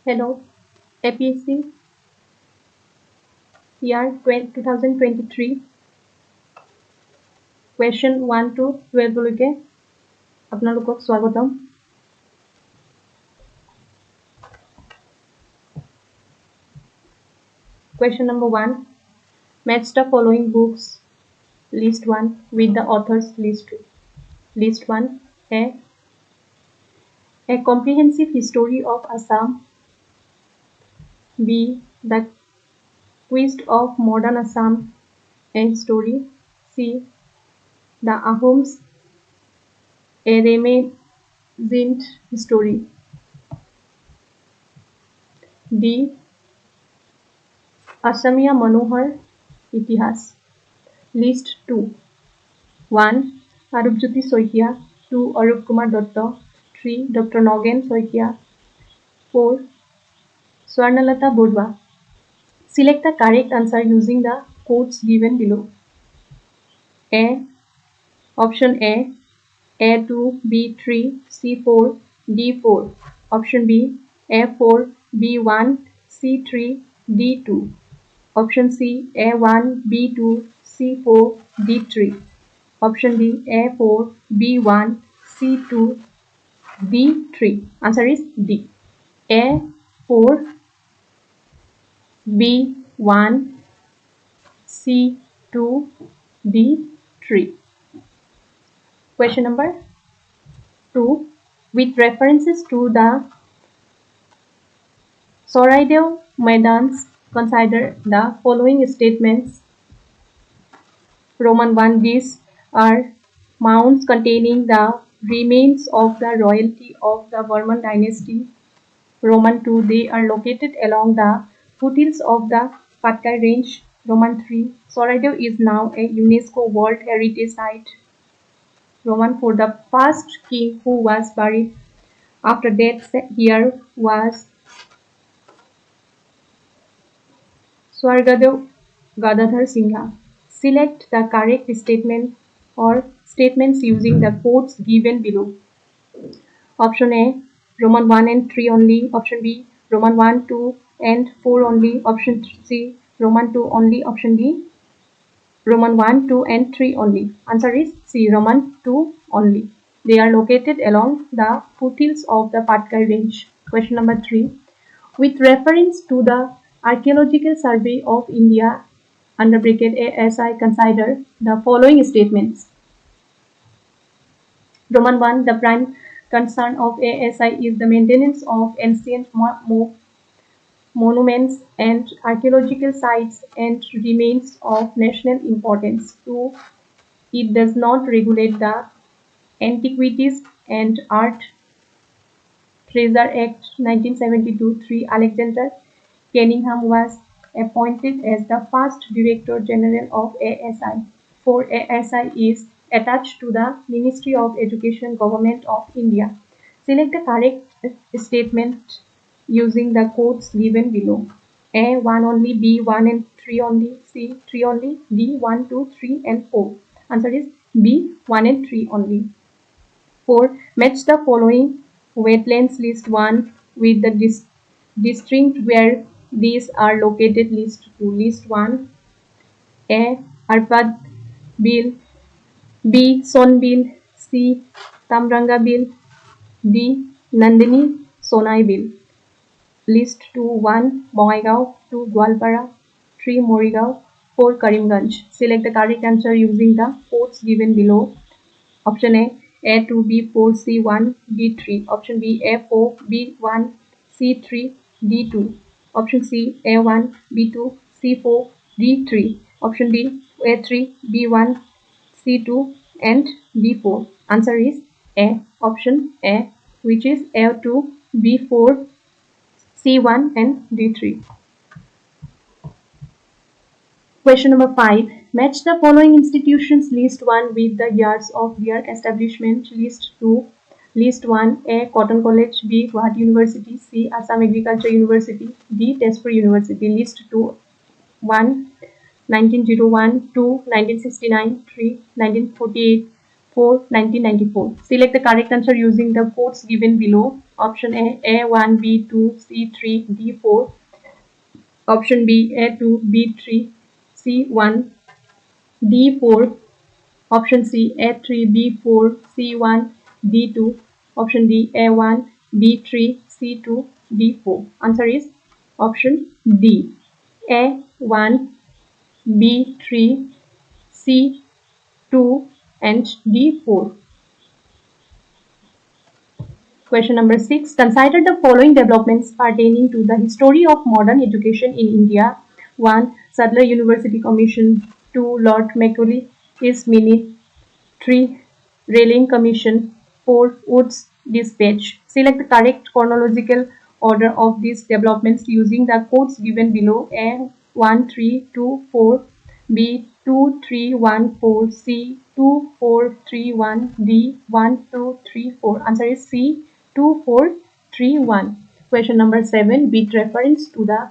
Hello, APSC year 2023 question 1 to 12 লৈকে আপোনালোকক স্বাগতম। Question number 1. Match the following books list 1 with the authors list 2. List 1. A Comprehensive History of Assam. B. The Quest of Modern Assam, a story. C. The Ahoms, a reminiscent story. D. Asamiya Manohar Itihas. List 2. 1. Arupjyoti Soikia. 2. Arup Kumar Datta. 3. Dr. Nogen Soikia. 4. Swarnalata Bodwa. Select the correct answer using the quotes given below. A. Option A. A2, B3, C4, D4. Option B. A4, B1, C3, D2. Option C. A1, B2, C4, D3. Option D. A4, B1, C2, D3. Answer is D. A4, B1, C2, D3. Question number 2. With references to the Soraideo Maidans, consider the following statements. Roman 1. These are mounds containing the remains of the royalty of the Burman dynasty. Roman 2. They are located along the foothills of the Patkai Range. Roman 3. Soraideo is now a UNESCO World Heritage Site. Roman 4. The first king who was buried after death here was Swargadev Gadadhar Singha. Select the correct statement or statements using the quotes given below. Option A. Roman 1 and 3 only. Option B. Roman 1, 2 and 4 only. Option C. Roman 2 only. Option D. Roman 1, 2 and 3 only. Answer is C. Roman 2 only. They are located along the foothills of the Patkai Range. Question number 3. With reference to the Archaeological Survey of India under bracket ASI, consider the following statements. Roman 1. The prime concern of ASI is the maintenance of ancient monuments and archaeological sites and remains of national importance. 2. It does not regulate the Antiquities and Art Treasure Act 1972. 3. Alexander Cunningham was appointed as the first Director General of ASI. 4. ASI is attached to the Ministry of Education, Government of India. Select the correct statement using the quotes given below. A. 1 only, B. 1 and 3 only, C. 3 only, D. 1, 2, 3 and 4. Answer is B. 1 and 3 only. 4. Match the following wetlands list 1 with the district where these are located. List 2. List 1. A. Arpad Bill. B. Sonbil. C. Tamranga Bill. D. Nandini Sonai Bill. List 2. 1. Bongaigaon. 2. Gwalpara. 3. Morigaon. 4. Karimganj. Select the correct answer using the quotes given below. Option A. A2, B4, C1, D3. Option B. A4, B1, C3, D2. Option C. A1, B2, C4, D3. Option D. A3, B1, C2 and D4. Answer is A. Option A, which is A2, B4, C1 and D3. Question number 5. Match the following institutions list 1 with the years of their establishment. List 2. List 1. A. Cotton College. B. Guwahati University. C. Assam Agriculture University. D. Tezpur University. List 2. 1. 1901. 2. 1969. 3. 1948. 4, 1994. Select the correct answer using the codes given below. Option A, A1, B2, C3, D4. Option B, A2, B3, C1, D4. Option C, A3, B4, C1, D2. Option D, A1, B3, C2, D4. Answer is option D, A1, B3, C2 and D4. Question number 6. Consider the following developments pertaining to the history of modern education in India. 1. Sadler University Commission. 2. Lord Macaulay's Minute. 3. Rayleigh Commission. 4. Wood's Dispatch. Select the correct chronological order of these developments using the codes given below. A. 1324, B. 2314, C. 2431, D. 1234. Answer is C. 2431. Question number 7. With reference to the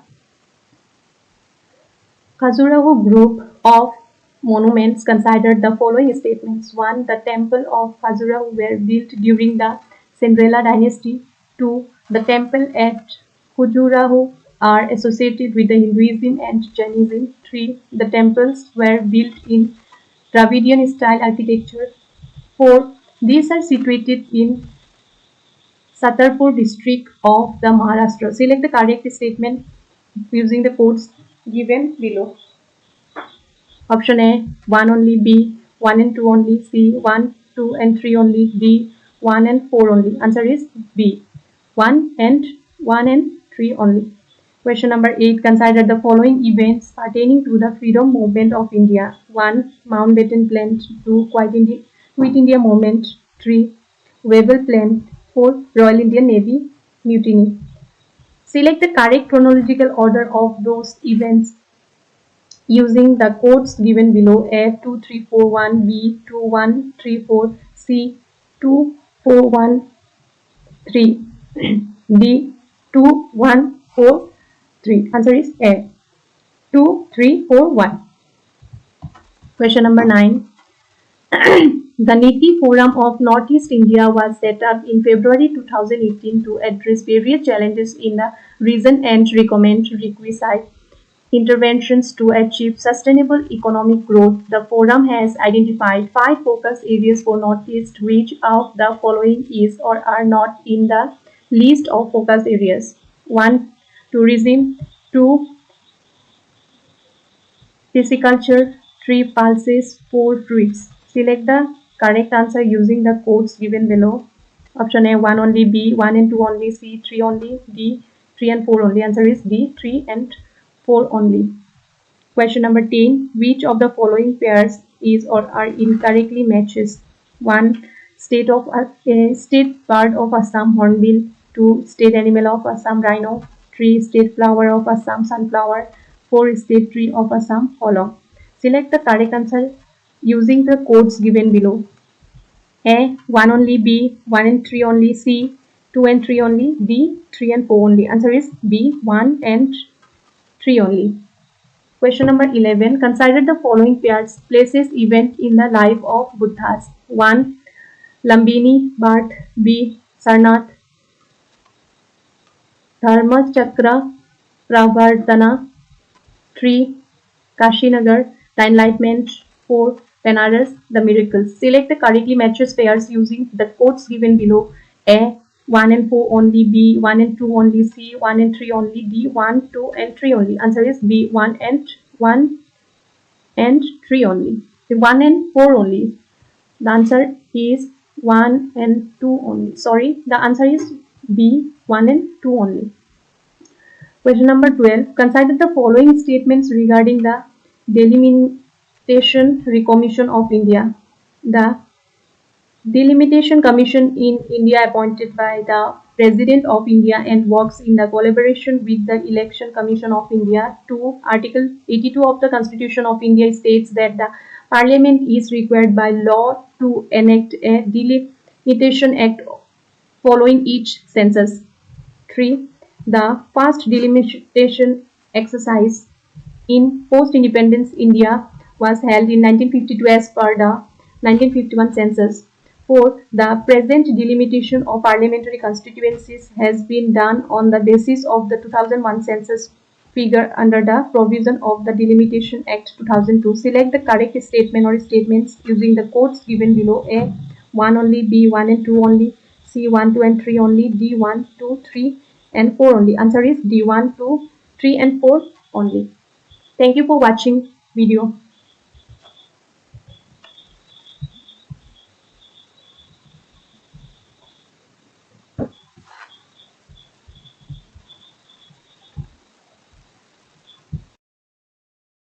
Khajuraho group of monuments, consider the following statements. 1. The temple of Khajuraho were built during the Cinderella dynasty. 2. The temple at Khajuraho are associated with the Hinduism and Jainism. 3. The temples were built in Dravidian style architecture. 4. These are situated in Satarpur district of the Maharashtra. Select the correct statement using the codes given below. Option A, 1 only, B, 1 and 2 only, C, 1, 2 and 3 only, D, 1 and 4 only. Answer is B, 1 and 3 only. Question number 8. Consider the following events pertaining to the freedom movement of India. 1. Mountbatten Plan. 2. Quit India Movement. 3. Wavell Plan. 4. Royal Indian Navy Mutiny. Select the correct chronological order of those events using the codes given below. A. 2341, B. 2134, C. 2413, D. 2143. Answer is A. 2341. Question number 9. The NITI Forum of Northeast India was set up in February 2018 to address various challenges in the region and recommend requisite interventions to achieve sustainable economic growth. The forum has identified 5 focus areas for Northeast. Which of the following is or are not in the list of focus areas? 1. Tourism. 2. Pisciculture. 3. Pulses. 4. Fruits. Select the correct answer using the codes given below. Option A, 1 only, B, 1 and 2 only, C, 3 only, D, 3 and 4 only. Answer is D, 3 and 4 only. Question number 10. Which of the following pairs is or are incorrectly matches? 1. State bird of Assam, hornbill. 2. State animal of Assam, rhino. 3. State flower of Assam, sunflower. 4. State tree of Assam, hollow. Select the correct answer using the codes given below. A, 1 only, B, 1 and 3 only, C, 2 and 3 only, D, 3 and 4 only. Answer is B, 1 and 3 only. Question number 11. Consider the following pairs places event in the life of Buddhas. 1. Lumbini Bhatt. B. Sarnath. Dharmachakra Pravartana. 3. Kashinagar, the Enlightenment. 4. Benares, the Miracles. Select the correctly matches pairs using the codes given below. A, 1 and 4 only, B, 1 and 2 only, C, 1 and 3 only, D, 1, 2 and 3 only. Answer is B, 1 and 3 only. The 1 and 4 only. The answer is 1 and 2 only. Sorry, the answer is B, 1 and 2 only. Question number 12. Consider the following statements regarding the delimitation Commission of India. The Delimitation Commission in India appointed by the President of India and works in the collaboration with the Election Commission of India. 2. Article 82 of the Constitution of India states that the Parliament is required by law to enact a Delimitation Act following each census. 3. The first delimitation exercise in post-independence India was held in 1952 as per the 1951 census. 4. The present delimitation of parliamentary constituencies has been done on the basis of the 2001 census figure under the provision of the Delimitation Act 2002. Select the correct statement or statements using the codes given below. A. 1 only, B. 1 and 2 only, C. 1, 2 and 3 only, D. 1, 2, 3 and 4 only. Answer is D. 1, 2, 3 and 4 only. Thank you for watching video.